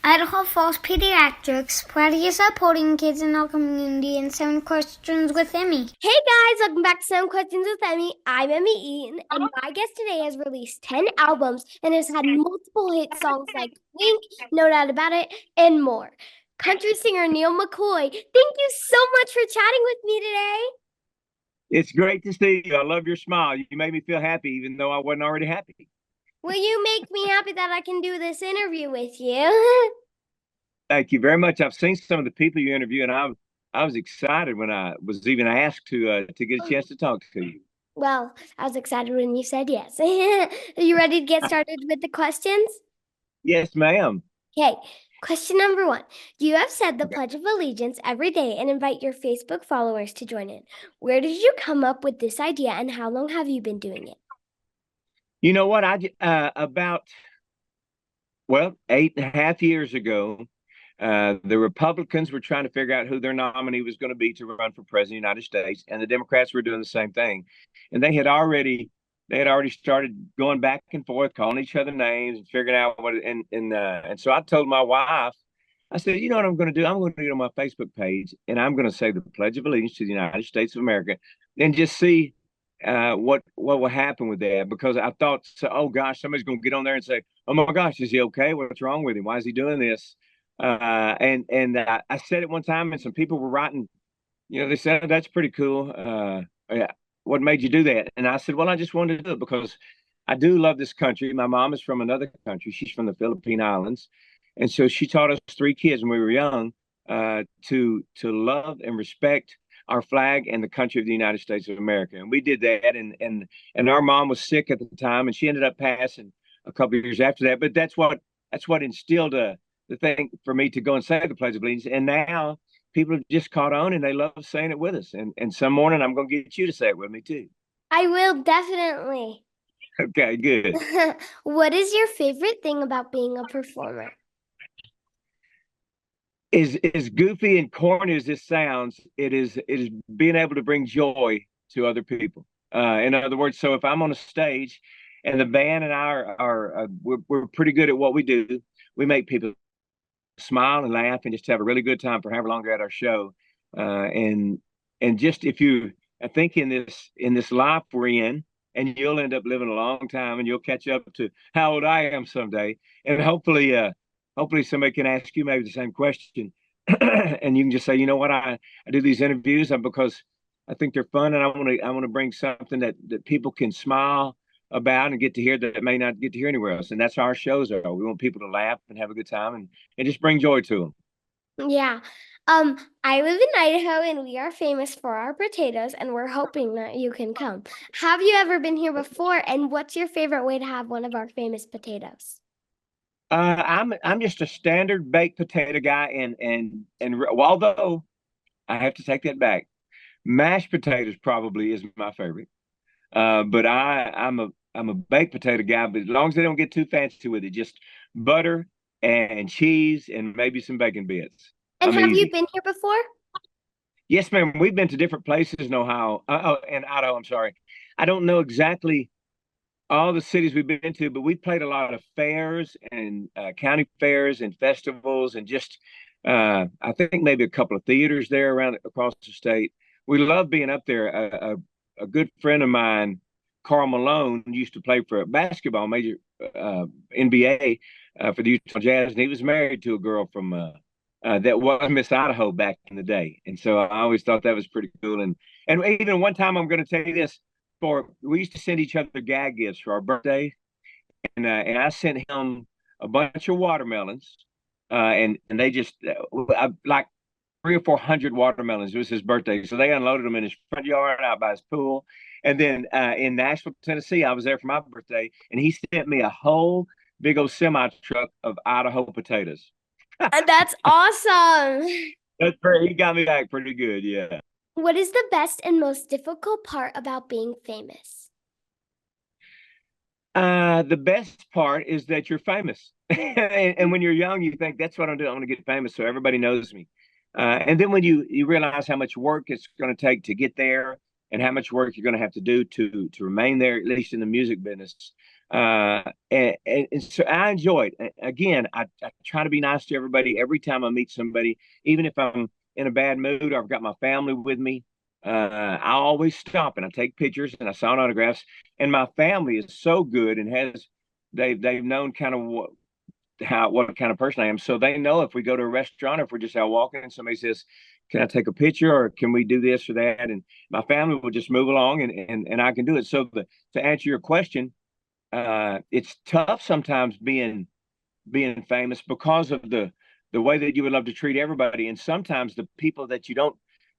Idaho Falls Pediatrics, proudly supporting kids in our community and 7 questions with Emmy. Hey guys, welcome back to Some Questions with Emmy. I'm Emmy Eaton, and my guest today has released 10 albums and has had multiple hit songs like Wink, No Doubt About It, and more. Country singer Neal McCoy, thank you so much for chatting with me today. It's great to see you. I love your smile. You made me feel happy, even though I wasn't already happy. Well, you make me happy that I can do this interview with you. Thank you very much. I've seen some of the people you interview, and I was excited when I was even asked to get a chance to talk to you. Well, I was excited when you said yes. Are you ready to get started with the questions? Yes, ma'am. Okay, question number 1. You have said the Pledge of Allegiance every day and invite your Facebook followers to join in. Where did you come up with this idea and how long have you been doing it? You know what? About 8.5 years ago, the Republicans were trying to figure out who their nominee was going to be to run for president of the United States, and the Democrats were doing the same thing. And they had already started going back and forth, calling each other names and figuring out what. And so I told my wife, I said, you know what I'm going to do? I'm going to get on my Facebook page, and I'm going to say the Pledge of Allegiance to the United States of America, and just see what will happen with that. Because I thought, so, oh gosh, somebody's going to get on there and say, oh my gosh, is he okay? What's wrong with him? Why is he doing this? I said it one time, and some people were writing, they said, that's pretty cool. Yeah, what made you do that? And I said, well, I just wanted to do it because I do love this country. My mom is from another country. She's from the Philippine Islands. And so she taught us 3 kids when we were young, to love and respect our flag and the country of the United States of America. And we did that. And our mom was sick at the time, and she ended up passing a couple of years after that. But that's what instilled the thing for me to go and say the Pledge of Allegiance. And now people have just caught on, and they love saying it with us. And some morning I'm going to get you to say it with me too. I will definitely. Okay, good. What is your favorite thing about being a performer? As goofy and corny as this sounds, it is being able to bring joy to other people. In other words, so if I'm on a stage and the band and I we're pretty good at what we do, we make people smile and laugh and just have a really good time for however long they're at our show. And just if you, I think in this life we're in, and you'll end up living a long time, and you'll catch up to how old I am someday, and hopefully somebody can ask you maybe the same question, and you can just say, you know what, I do these interviews because I think they're fun, and I want to bring something that people can smile about and get to hear that may not get to hear anywhere else. And that's how our shows are. We want people to laugh and have a good time, and just bring joy to them. Yeah. I live in Idaho and we are famous for our potatoes, and we're hoping that you can come. Have you ever been here before, and what's your favorite way to have one of our famous potatoes? I'm just a standard baked potato guy, and although I have to take that back, mashed potatoes probably is my favorite. But I'm a baked potato guy, but as long as they don't get too fancy with it, just butter and cheese and maybe some bacon bits. And have you been here before? Yes, ma'am. We've been to different places in Ohio, in Idaho. I'm sorry. I don't know exactly all the cities we've been to, but we played a lot of fairs and county fairs and festivals, and just I think maybe a couple of theaters there around across the state. We love being up there. A good friend of mine, Carl Malone, used to play for basketball, major NBA, for the Utah Jazz, and he was married to a girl from that was Miss Idaho back in the day. And so I always thought that was pretty cool. And even one time, I'm going to tell you this, we used to send each other gag gifts for our birthday, and I sent him a bunch of watermelons, and they just like 300 or 400 watermelons. It was his birthday, so they unloaded them in his front yard out by his pool. And then in Nashville, Tennessee, I was there for my birthday, and he sent me a whole big old semi truck of Idaho potatoes. That's awesome. That's great. He got me back pretty good. Yeah. What is the best and most difficult part about being famous? The best part is that you're famous. And when you're young, you think that's what I'm doing. I'm going to get famous so everybody knows me. And then when you realize how much work it's going to take to get there, and how much work you're going to have to do to remain there, at least in the music business, And so I enjoy it. Again, I try to be nice to everybody every time I meet somebody, even if I'm in a bad mood or I've got my family with me. I always stop and I take pictures and I sign autographs. And my family is so good and they've known kind of what kind of person I am. So they know if we go to a restaurant or if we're just out walking and somebody says, "Can I take a picture or can we do this or that?" And my family will just move along and I can do it. So to answer your question, it's tough sometimes being famous because of the way that you would love to treat everybody, and sometimes the people that you don't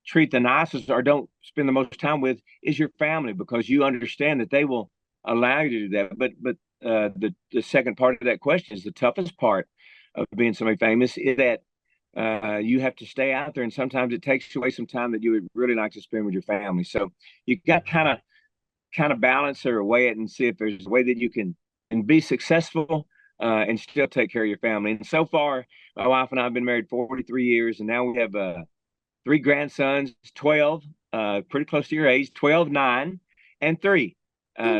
treat the nicest or don't spend the most time with is your family because you understand that they will allow you to do that. But the second part of that question is the toughest part of being somebody famous is that you have to stay out there, and sometimes it takes away some time that you would really like to spend with your family. So you got kind of balance or weigh it and see if there's a way that you can and be successful and still take care of your family. And so far, my wife and I have been married 43 years, and now we have three grandsons, 12, pretty close to your age, 12, 9, and 3.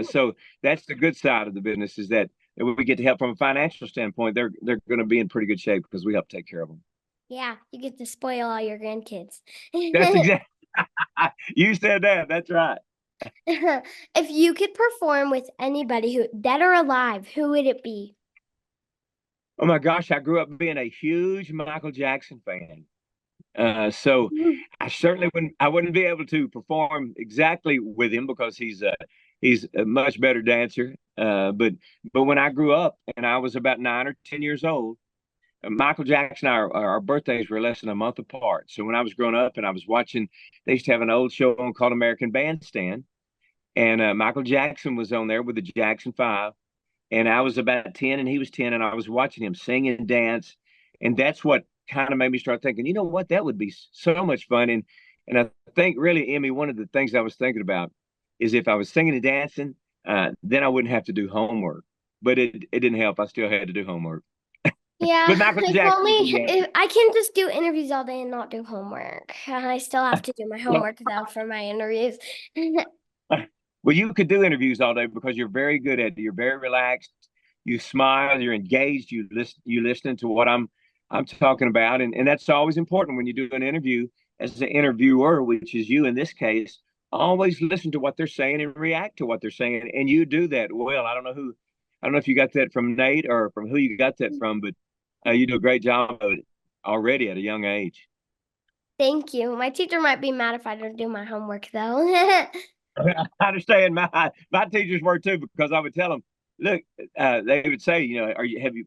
So that's the good side of the business is that we get to help from a financial standpoint. They're going to be in pretty good shape because we help take care of them. Yeah, you get to spoil all your grandkids. That's exactly. You said that. That's right. If you could perform with anybody, who dead or alive, who would it be? Oh my gosh, I grew up being a huge Michael Jackson fan. So I wouldn't be able to perform exactly with him because he's a much better dancer. But when I grew up and I was about 9 or 10 years old, Michael Jackson and our birthdays were less than a month apart. So when I was growing up and I was watching, they used to have an old show on called American Bandstand, and Michael Jackson was on there with the Jackson Five, and I was about 10 and he was 10, and I was watching him sing and dance, and that's what kind of made me start thinking, you know what, that would be so much fun. And I think really, Emmy, one of the things I was thinking about is if I was singing and dancing, then I wouldn't have to do homework. But it didn't help. I still had to do homework. Yeah, But Michael if Jackson only would be the answer. if I can just do interviews all day and not do homework. I still have to do my homework though for my interviews. Well, you could do interviews all day because you're very good at it. You're very relaxed. You smile. You're engaged. You listen to what I'm talking about, and that's always important when you do an interview as an interviewer, which is you in this case. Always listen to what they're saying and react to what they're saying, and you do that well. I don't know if you got that from Nate or from who you got that from, but you do a great job of it already at a young age. Thank you. My teacher might be mad if I don't do my homework though. I understand my teachers were too because I would tell them, look, they would say,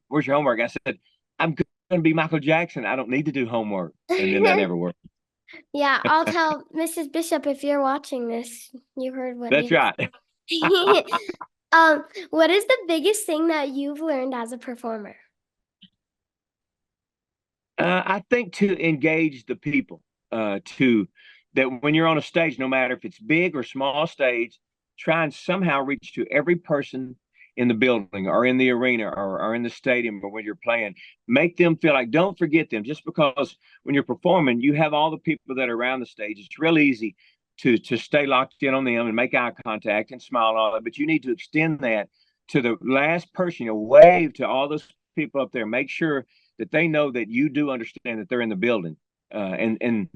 where's your homework? I said, I'm going to be Michael Jackson. I don't need to do homework, and then that never worked. Yeah, I'll tell Mrs. Bishop if you're watching this. You heard what That's he right. What is the biggest thing that you've learned as a performer? I think to engage the people, to that when you're on a stage, no matter if it's big or small stage, try and somehow reach to every person in the building or in the arena or in the stadium or when you're playing. Make them feel like, don't forget them. Just because when you're performing, you have all the people that are around the stage. It's real easy to stay locked in on them and make eye contact and smile and all that. But you need to extend that to the last person. Wave to all those people up there. Make sure that they know that you do understand that they're in the building. And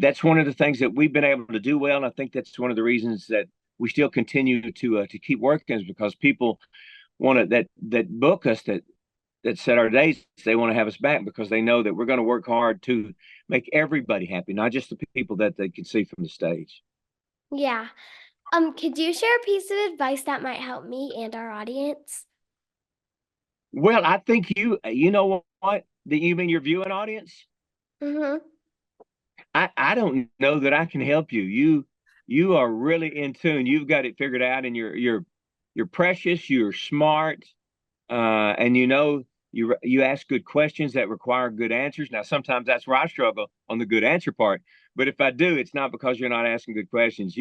that's one of the things that we've been able to do well. And I think that's one of the reasons that we still continue to keep working is because people want to that book us that set our dates. They want to have us back because they know that we're going to work hard to make everybody happy, not just the people that they can see from the stage. Yeah. Could you share a piece of advice that might help me and our audience? Well, I think you know what? Do you mean your viewing audience? Mm-hmm. I don't know that I can help you. You are really in tune. You've got it figured out, and you're precious. You're smart, and you ask good questions that require good answers. Now, sometimes that's where I struggle on the good answer part. But if I do, it's not because you're not asking good questions.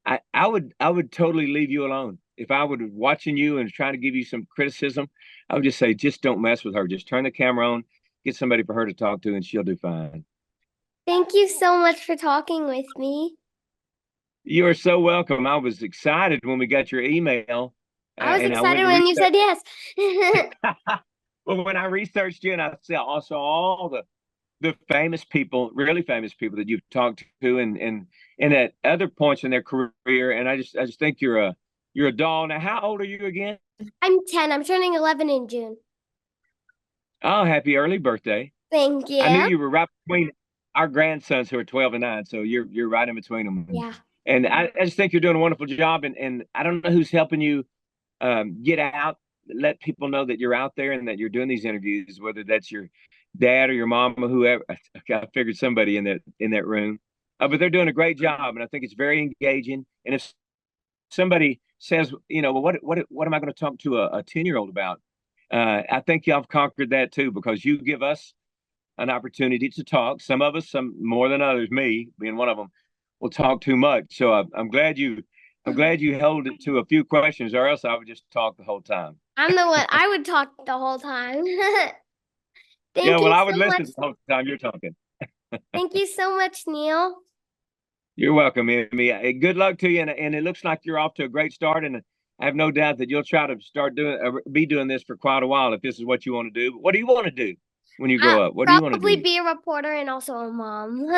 I would totally leave you alone. If I would watching you and trying to give you some criticism, I would just say, just don't mess with her. Just turn the camera on, get somebody for her to talk to, and she'll do fine. Thank you so much for talking with me. You are so welcome. I was excited when we got your email I was and I went excited and when you said yes. well, when I researched you and I saw also all the famous people, really famous people that you've talked to, and at other points in their career, and I just think you're a doll. Now, how old are you again? I'm 10. I'm turning 11 in June. Oh, happy early birthday! Thank I knew you. you were right between our grandsons who are 12 and 9, so you're right in between them. Yeah. And I just think you're doing a wonderful job, and I don't know who's helping you get out, let people know that you're out there and that you're doing these interviews, whether that's your dad or your mom or whoever. I figured somebody in that room, but they're doing a great job, and I think it's very engaging. And if somebody says, well, what am I going to talk to a 10-year-old about? I think y'all have conquered that too, because you give us an opportunity to talk. Some of us, some more than others, me being one of them, will talk too much. So I'm glad you held it to a few questions, or else I would just talk the whole time. I'm the one. I would talk the whole time. Yeah, Thank well, you I would so listen much. the whole time you're talking. Thank you so much, Neal. You're welcome, Emmy. Good luck to you, and it looks like you're off to a great start, and I have no doubt that you'll try to be doing this for quite a while if this is what you want to do. But what do you want to do when you grow up? What do you want to Probably do? be a reporter and also a mom.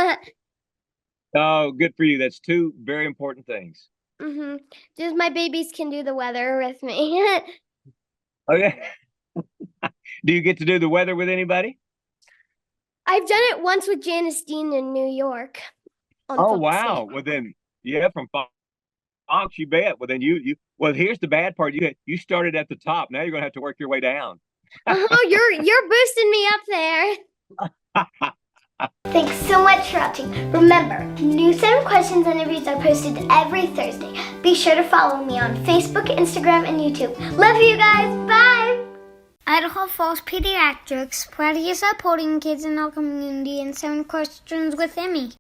Oh, good for you. That's two very important things. Just my babies can do the weather with me. Oh yeah. Do you get to do the weather with anybody? I've done it once with Janice Dean in New York on Oh Fox wow. News. Well then, yeah, from Fox, you bet. Well then, well, here's the bad part. You started at the top. Now you're gonna have to work your way down. Oh, you're boosting me up there. Thanks so much for watching. Remember, new 7 questions interviews are posted every Thursday. Be sure to follow me on Facebook, Instagram, and YouTube. Love you guys. Bye! Idaho Falls Pediatrics, proud of supporting kids in our community, and 7 questions with Emmy.